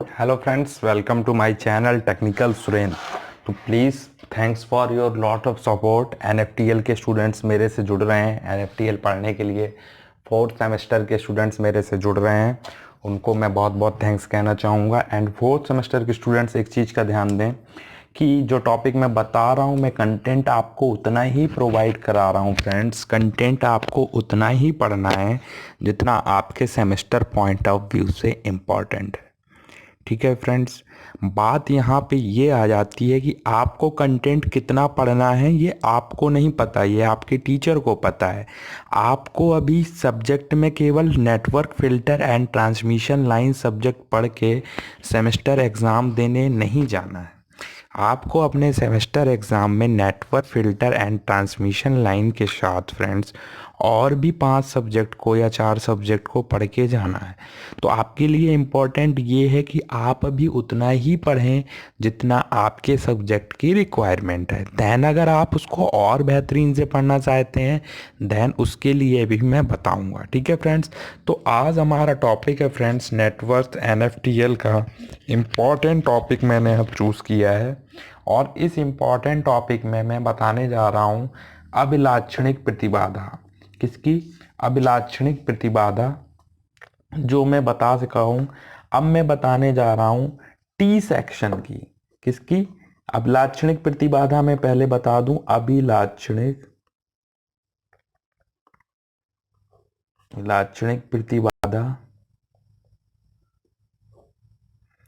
Hello friends, welcome to my channel Technical Suren. तो please thanks for your lot of support. NFTL के students मेरे से जुड़ रहे हैं NFTL पढ़ने के लिए। 4th सेमेस्टर के स्टूडेंट्स मेरे से जुड़ रहे हैं, उनको मैं बहुत बहुत थैंक्स कहना चाहूँगा। एंड 4th सेमेस्टर के स्टूडेंट्स एक चीज़ का ध्यान दें कि जो टॉपिक मैं बता रहा हूँ, मैं कंटेंट आपको उतना ही प्रोवाइड करा रहा हूँ फ्रेंड्स। कंटेंट आपको उतना ही पढ़ना है जितना आपके सेमेस्टर पॉइंट ऑफ व्यू से इम्पॉर्टेंट है। ठीक है फ्रेंड्स, बात यहाँ पे ये आ जाती है कि आपको कंटेंट कितना पढ़ना है ये आपको नहीं पता, ये आपके टीचर को पता है। आपको अभी सब्जेक्ट में केवल network filter and transmission line subject पढ़ के सेमेस्टर एग्ज़ाम देने नहीं जाना है। आपको अपने सेमेस्टर एग्ज़ाम में network filter and transmission line के साथ फ्रेंड्स और भी 5 सब्जेक्ट को या 4 सब्जेक्ट को पढ़ के जाना है। तो आपके लिए इम्पोर्टेंट ये है कि आप अभी उतना ही पढ़ें जितना आपके सब्जेक्ट की रिक्वायरमेंट है। दैन अगर आप उसको और बेहतरीन से पढ़ना चाहते हैं दैन उसके लिए भी मैं बताऊंगा। ठीक है फ्रेंड्स, तो आज हमारा टॉपिक है फ्रेंड्स नेटवर्क NFTL का इम्पॉर्टेंट टॉपिक मैंने अब चूज़ किया है। और इस इम्पॉर्टेंट टॉपिक में मैं बताने जा रहा हूँ अभिलाक्षणिक प्रतिबाधा। किसकी? अभिलाक्षणिक प्रतिबाधा, जो मैं बता सका हूँ। अब मैं बताने जा रहा हूँ टी सेक्शन की। किसकी? अभिलाक्षणिक प्रतिबाधा। मैं पहले बता दूं अभिलाक्षणिक प्रतिबाधा।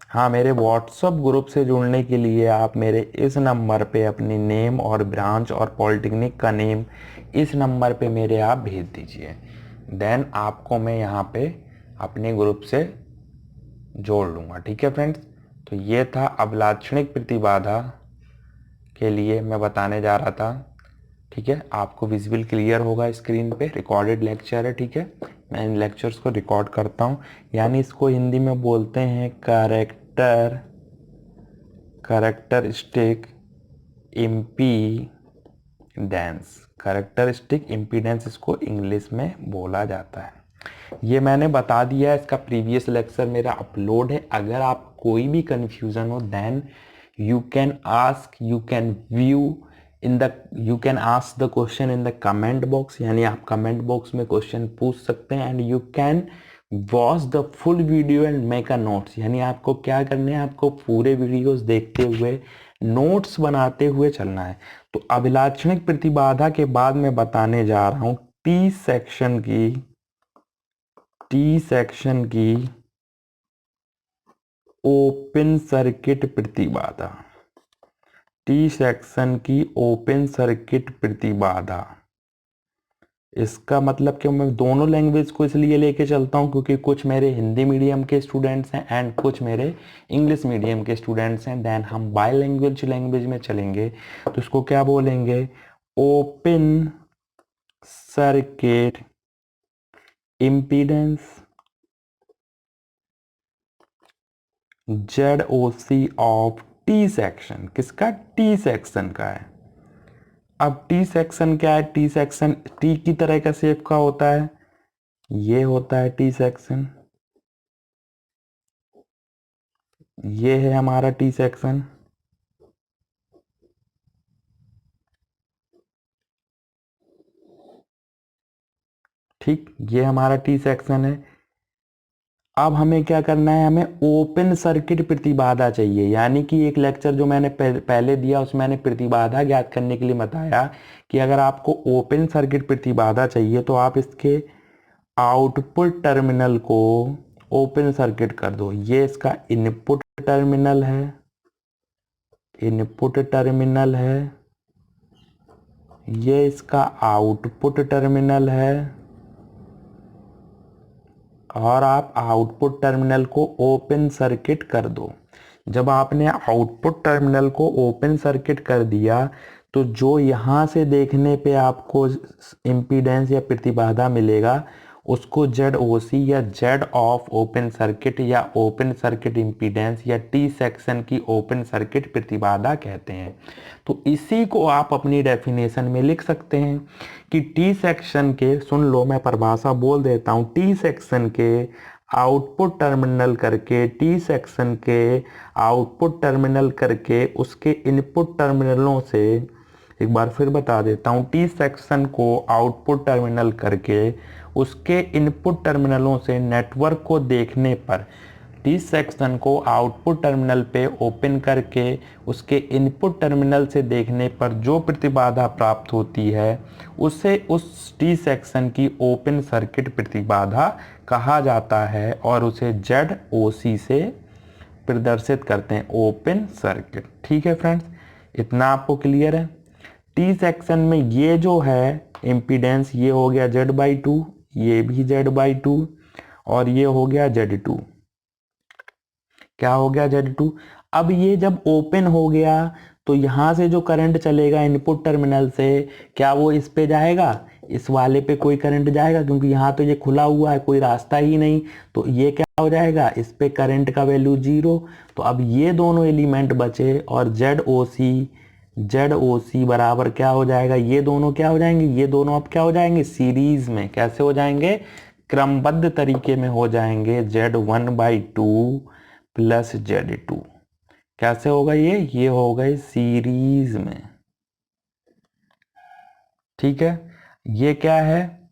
हाँ, मेरे व्हाट्सएप ग्रुप से जुड़ने के लिए आप मेरे इस नंबर पे अपनी नेम और ब्रांच और पॉलिटेक्निक का नेम इस नंबर पे मेरे आप भेज दीजिए। देन आपको मैं यहाँ पे अपने ग्रुप से जोड़ लूँगा। ठीक है फ्रेंड्स, तो ये था अभिलाक्षणिक प्रतिबाधा के लिए मैं बताने जा रहा था। ठीक है, आपको विजुअल क्लियर होगा स्क्रीन पे। रिकॉर्डेड लेक्चर है। ठीक है, मैं इन लेक्चर्स को रिकॉर्ड करता हूँ, यानी इसको हिंदी में बोलते हैं कैरेक्टरिस्टिक इम्पीडेंस। कैरेक्टरिस्टिक इम्पीडेंस इसको इंग्लिश में बोला जाता है। ये मैंने बता दिया है, इसका प्रीवियस लेक्चर मेरा अपलोड है। अगर आप कोई भी कंफ्यूजन हो then you can ask the question in the comment box, यानी आप कमेंट बॉक्स में क्वेश्चन पूछ सकते हैं। And you can watch the full video and make a notes, यानी आपको क्या करना है, आपको पूरे वीडियोस देखते हुए नोट्स बनाते हुए चलना है। तो अभिलाक्षणिक प्रतिबाधा के बाद मैं बताने जा रहा हूं टी सेक्शन की ओपन सर्किट प्रतिबाधा। टी सेक्शन की ओपन सर्किट प्रतिबाधा, इसका मतलब कि मैं दोनों लैंग्वेज को इसलिए लेके चलता हूं क्योंकि कुछ मेरे हिंदी मीडियम के स्टूडेंट्स हैं एंड कुछ मेरे इंग्लिश मीडियम के स्टूडेंट्स हैं। देन हम बाय लैंग्वेज में चलेंगे तो इसको क्या बोलेंगे? Open circuit impedance ZOC of T section. किसका? टी सेक्शन का है। अब टी सेक्शन क्या है? टी सेक्शन टी की तरह का शेप का होता है, ये होता है टी सेक्शन। ये है हमारा टी सेक्शन। ठीक, ये हमारा टी सेक्शन है। अब हमें क्या करना है? हमें ओपन सर्किट प्रतिबाधा चाहिए, यानी कि एक लेक्चर जो मैंने पहले दिया उसमें मैंने प्रतिबाधा ज्ञात करने के लिए बताया कि अगर आपको ओपन सर्किट प्रतिबाधा चाहिए तो आप इसके आउटपुट टर्मिनल को ओपन सर्किट कर दो। ये इसका इनपुट टर्मिनल है, ये इसका आउटपुट टर्मिनल है, और आप आउटपुट टर्मिनल को ओपन सर्किट कर दो। जब आपने आउटपुट टर्मिनल को ओपन सर्किट कर दिया तो जो यहाँ से देखने पे आपको इम्पीडेंस या प्रतिबाधा मिलेगा उसको ZOC या Z ऑफ ओपन सर्किट या ओपन सर्किट इम्पीडेंस या टी सेक्शन की ओपन सर्किट प्रतिबाधा कहते हैं। तो इसी को आप अपनी डेफिनेशन में लिख सकते हैं कि टी सेक्शन के, सुन लो मैं परिभाषा बोल देता हूँ, टी सेक्शन के आउटपुट टर्मिनल करके, टी सेक्शन के आउटपुट टर्मिनल करके उसके इनपुट टर्मिनलों से, एक बार फिर बता देता हूँ, टी सेक्शन को आउटपुट टर्मिनल करके उसके इनपुट टर्मिनलों से नेटवर्क को देखने पर, टी सेक्शन को आउटपुट टर्मिनल पे ओपन करके उसके इनपुट टर्मिनल से देखने पर जो प्रतिबाधा प्राप्त होती है उसे उस टी सेक्शन की ओपन सर्किट प्रतिबाधा कहा जाता है और उसे ZOC से प्रदर्शित करते हैं, ओपन सर्किट। ठीक है फ्रेंड्स, इतना आपको क्लियर है। टी सेक्शन में ये जो है इम्पीडेंस, ये हो गया Z/2, ये भी Z/2 और ये हो गया Z2। क्या हो गया Z2। अब ये जब ओपन हो गया तो यहाँ से जो करंट चलेगा इनपुट टर्मिनल से, क्या वो इस पे जाएगा, इस वाले पे कोई करंट जाएगा, क्योंकि यहाँ तो ये खुला हुआ है, कोई रास्ता ही नहीं, तो ये क्या हो जाएगा, इस पे करंट का वैल्यू 0। तो अब ये दोनों एलिमेंट बचे और ZOC बराबर क्या हो जाएगा, ये दोनों क्या हो जाएंगे, ये दोनों अब क्या हो जाएंगे, सीरीज में। कैसे हो जाएंगे, क्रमबद्ध तरीके में हो जाएंगे, Z1/2 प्लस Z2। कैसे होगा ये हो गए सीरीज में। ठीक है, ये क्या है,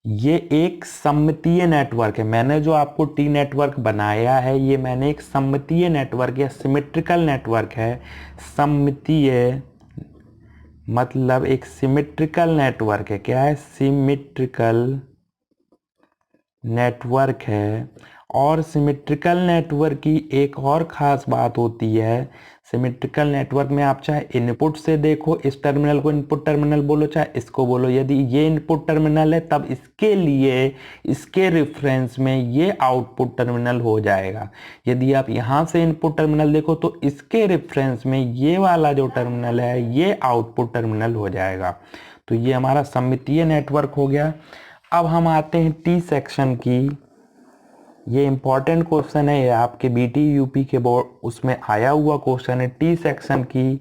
ये एक सममितीय नेटवर्क है। मैंने जो आपको टी नेटवर्क बनाया है, ये मैंने एक सममितीय नेटवर्क या सिमेट्रिकल नेटवर्क है। सममितीय मतलब एक सिमेट्रिकल नेटवर्क है। क्या है, सिमेट्रिकल नेटवर्क है। और सिमेट्रिकल नेटवर्क की एक और ख़ास बात होती है, सिमेट्रिकल नेटवर्क में आप चाहे इनपुट से देखो, इस टर्मिनल को इनपुट टर्मिनल बोलो चाहे इसको बोलो, यदि ये इनपुट टर्मिनल है तब इसके लिए, इसके रेफरेंस में ये आउटपुट टर्मिनल हो जाएगा। यदि आप यहाँ से इनपुट टर्मिनल देखो तो इसके रेफरेंस में ये वाला जो टर्मिनल है ये आउटपुट टर्मिनल हो जाएगा। तो ये हमारा सममितीय नेटवर्क हो गया। अब हम आते हैं टी सेक्शन की। ये इंपॉर्टेंट क्वेश्चन है, ये आपके BT UP के बोर्ड उसमें आया हुआ क्वेश्चन है। टी सेक्शन की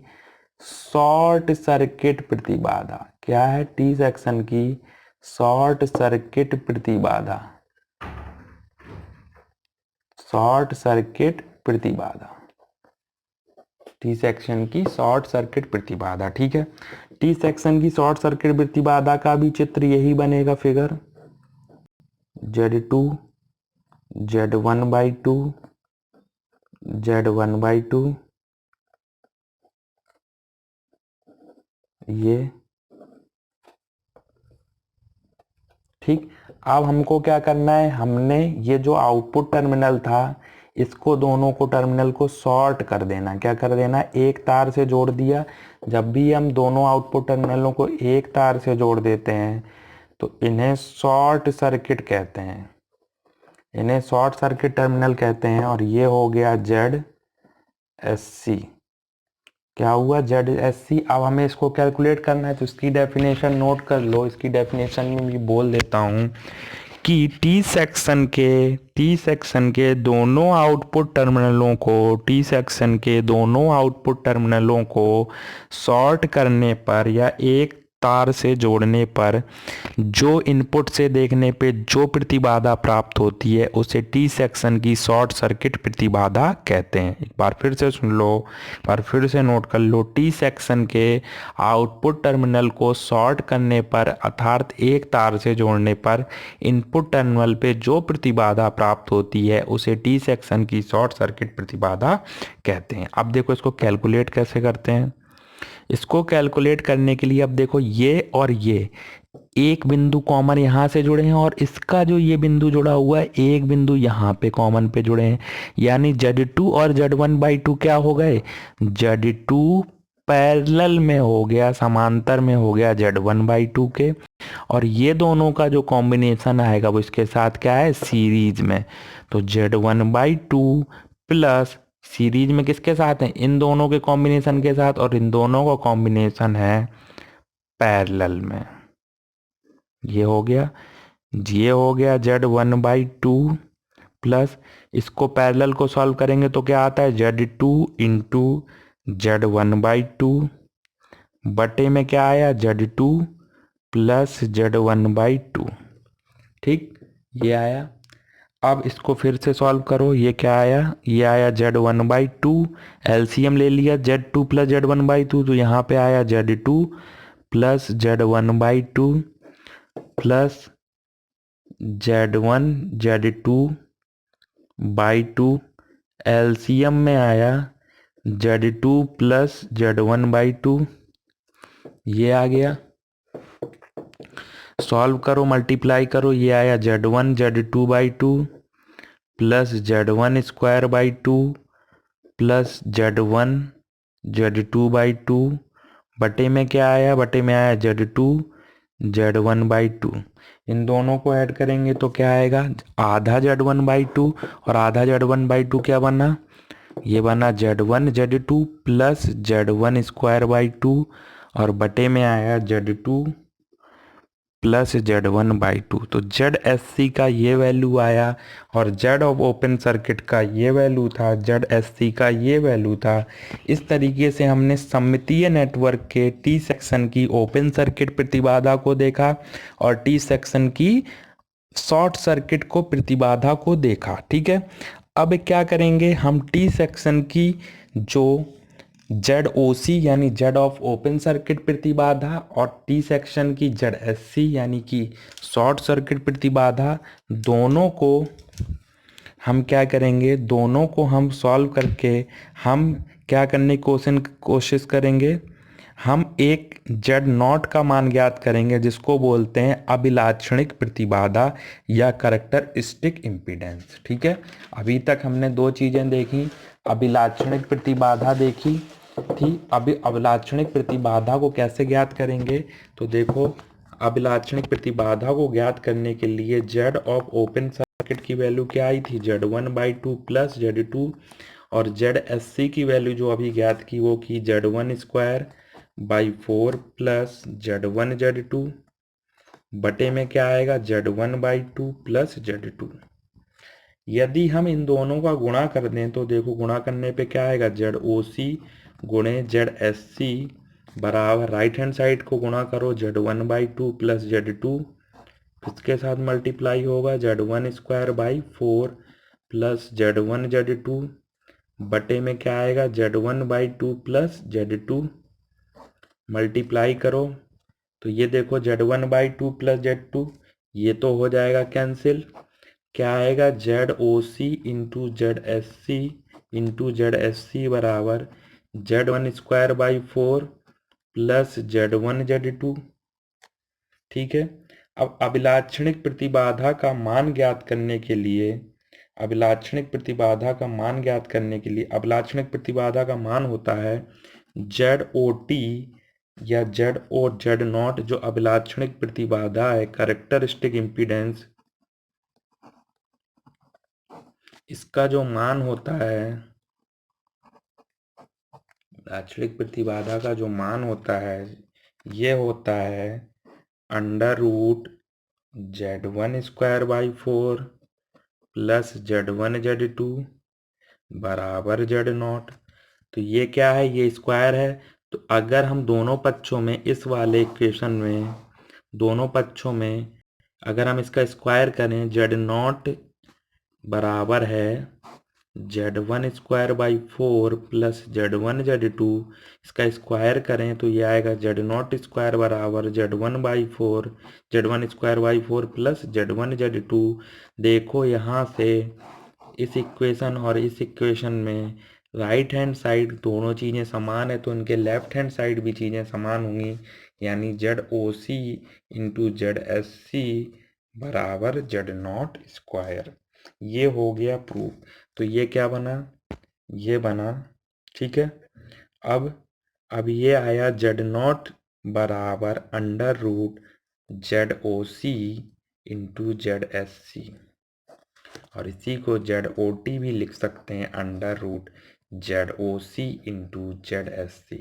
शॉर्ट सर्किट प्रतिबाधा क्या है, टी सेक्शन की शॉर्ट सर्किट प्रतिबाधा, शॉर्ट सर्किट प्रतिबाधा, टी सेक्शन की शॉर्ट सर्किट प्रतिबाधा। ठीक है, टी सेक्शन की शॉर्ट सर्किट प्रतिबाधा का भी चित्र यही बनेगा, फिगर Z2 Z1/2 Z1/2 ये। ठीक, अब हमको क्या करना है, हमने ये जो आउटपुट टर्मिनल था इसको, दोनों को टर्मिनल को शॉर्ट कर देना। क्या कर देना, एक तार से जोड़ दिया। जब भी हम दोनों आउटपुट टर्मिनलों को एक तार से जोड़ देते हैं तो इन्हें शॉर्ट सर्किट कहते हैं, इन्हें शॉर्ट सर्किट टर्मिनल कहते हैं। और ये हो गया ZSC। क्या हुआ, ZSC। अब हमें इसको कैलकुलेट करना है तो इसकी डेफिनेशन नोट कर लो। इसकी डेफिनेशन में भी बोल देता हूँ कि टी सेक्शन के दोनों आउटपुट टर्मिनलों को, टी सेक्शन के दोनों आउटपुट टर्मिनलों को शॉर्ट करने पर या एक तार से जोड़ने पर जो इनपुट से देखने पे जो प्रतिबाधा प्राप्त होती है उसे टी सेक्शन की शॉर्ट सर्किट प्रतिबाधा कहते हैं। एक बार फिर से सुन लो, एक बार फिर से नोट कर लो। टी सेक्शन के आउटपुट टर्मिनल को शॉर्ट करने पर अर्थात एक तार से जोड़ने पर इनपुट टर्मिनल पे जो प्रतिबाधा प्राप्त होती है उसे टी सेक्शन की शॉर्ट सर्किट प्रतिबाधा कहते हैं। अब देखो इसको कैलकुलेट कैसे करते हैं। इसको कैलकुलेट करने के लिए अब देखो ये और ये एक बिंदु कॉमन यहाँ से जुड़े हैं और इसका जो ये बिंदु जुड़ा हुआ है एक बिंदु यहाँ पे कॉमन पे जुड़े हैं, यानी Z2 और Z1/2 क्या हो गए, Z2 पैरेलल में हो गया, समांतर में हो गया Z1/2 के। और ये दोनों का जो कॉम्बिनेशन आएगा वो इसके साथ क्या है, सीरीज में। तो Z1/2 प्लस सीरीज में किसके साथ है, इन दोनों के कॉम्बिनेशन के साथ, और इन दोनों का कॉम्बिनेशन है पैरेलल में। ये हो गया Z1/2 प्लस इसको पैरेलल को सॉल्व करेंगे तो क्या आता है, Z2 इंटू Z1/2 बटे में क्या आया, Z2 प्लस Z1/2। ठीक, ये आया। अब इसको फिर से सॉल्व करो। ये क्या आया, ये आया Z1/2, एलसीएम ले लिया Z2 प्लस Z1/2, तो यहाँ पे आया Z2 plus Z1/2 plus Z1/2 LCM में आया Z2 प्लस Z1/2, ये आ गया। सॉल्व करो, मल्टीप्लाई करो, ये आया Z1/2 plus Z1² plus Z2/2 बटे में क्या आया, बटे में आया Z2 Z1/2। इन दोनों को ऐड करेंगे तो क्या आएगा, आधा Z1/2 और आधा Z1/2 क्या बना, ये बना Z1/2 प्लस Z1²/2 और बटे में आया Z2 प्लस Z1/2। तो ZSC का ये वैल्यू आया और Z ऑफ ओपन सर्किट का ये वैल्यू था, ZSC का ये वैल्यू था। इस तरीके से हमने सममितीय नेटवर्क के T सेक्शन की ओपन सर्किट प्रतिबाधा को देखा और T सेक्शन की शॉर्ट सर्किट को प्रतिबाधा को देखा। ठीक है, अब क्या करेंगे हम, T सेक्शन की जो ZOC यानी Z ऑफ ओपन सर्किट प्रतिबाधा और T सेक्शन की ZSC यानी कि शॉर्ट सर्किट प्रतिबाधा, दोनों को हम क्या करेंगे, दोनों को हम सॉल्व करके हम क्या करने की कोशिश करेंगे, हम एक Z0 का मान ज्ञात करेंगे जिसको बोलते हैं अभिलाक्षणिक प्रतिबाधा या कैरेक्टरिस्टिक इम्पीडेंस। ठीक है, अभी तक हमने दो चीजें देखी, अभिलाक्षणिक प्रतिबाधा देखी थी। अभी अभिलाक्षणिक प्रतिबाधा को कैसे ज्ञात करेंगे, तो देखो अभिलाक्षणिक प्रतिबाधा को ज्ञात करने के लिए Z ऑफ ओपन सर्किट की वैल्यू क्या आई थी, Z1/2 प्लस Z2 और ZSC की वैल्यू जो अभी ज्ञात की वो की Z1²/4 प्लस Z1Z2 बटे में क्या आएगा Z1/2 प्लस Z2। यदि हम इन दोनों का गुणा कर दें तो देखो गुणा करने पे क्या आएगा, ZOC गुणे ZSC बराबर राइट हैंड साइड को गुणा करो Z1/2 प्लस Z2, इसके साथ मल्टीप्लाई होगा Z1²/4 प्लस Z1Z2 बटे में क्या आएगा Z1/2 प्लस Z2, मल्टीप्लाई करो तो ये देखो Z1/2 प्लस Z2 ये तो हो जाएगा कैंसिल, क्या आएगा ZOC into ZSC into ZSC बराबर Z1²/4 प्लस Z1Z2। ठीक है, अब अभिलाक्षणिक प्रतिबाधा का मान ज्ञात करने के लिए, अभिलाक्षणिक प्रतिबाधा का मान ज्ञात करने के लिए अभिलाक्षणिक प्रतिबाधा का मान होता है ZOT या Z0 जो अभिलाक्षणिक प्रतिबाधा है, कैरेक्टरिस्टिक इम्पीडेंस, इसका जो मान होता है, लाक्षणिक प्रतिबाधा का जो मान होता है ये होता है √Z1²/4 प्लस Z1Z2 बराबर Z0। तो ये क्या है, ये स्क्वायर है। तो अगर हम दोनों पक्षों में इस वाले इक्वेशन में, दोनों पक्षों में अगर हम इसका स्क्वायर करें, Z0 बराबर है Z1²/4 प्लस Z1Z2, इसका स्क्वायर करें तो ये आएगा Z0² बराबर Z1/4 Z1²/4 प्लस Z1Z2। देखो यहाँ से इस इक्वेशन और इस इक्वेशन में राइट हैंड साइड दोनों चीज़ें समान है तो इनके लेफ्ट हैंड साइड भी चीज़ें समान होंगी, यानी ZOC इंटू ZSC बराबर Z0²। ये हो गया प्रूफ। तो ये क्या बना, ये बना। ठीक है, अब ये आया Z0 बराबर √ZOC इंटू ZSC और इसी को ZOT भी लिख सकते हैं √ZOC इंटू ZSC।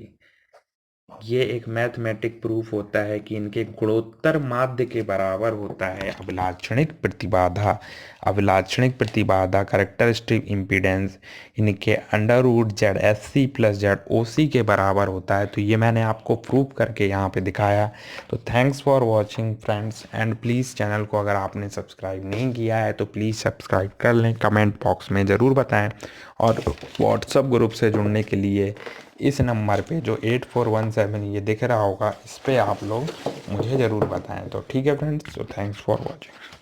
ये एक मैथमेटिक प्रूफ होता है कि इनके गुणोत्तर माध्य के बराबर होता है अभिलाक्षणिक प्रतिबाधा। अभिलाक्षणिक प्रतिबाधा कैरेक्टरिस्टिक इम्पीडेंस इनके under root Z S C plus Z O C के बराबर होता है। तो ये मैंने आपको प्रूफ करके यहाँ पे दिखाया। तो thanks for watching friends, and please channel को अगर आपने सब्सक्राइब नहीं किया है तो प्लीज़ सब्सक्राइब कर लें, कमेंट बॉक्स में ज़रूर बताएं, और व्हाट्सअप ग्रुप से जुड़ने के लिए इस नंबर पे जो 8417 ये दिख रहा होगा, इस पे आप लोग मुझे ज़रूर बताएं। तो ठीक है फ्रेंड्स, तो थैंक्स फॉर वॉचिंग।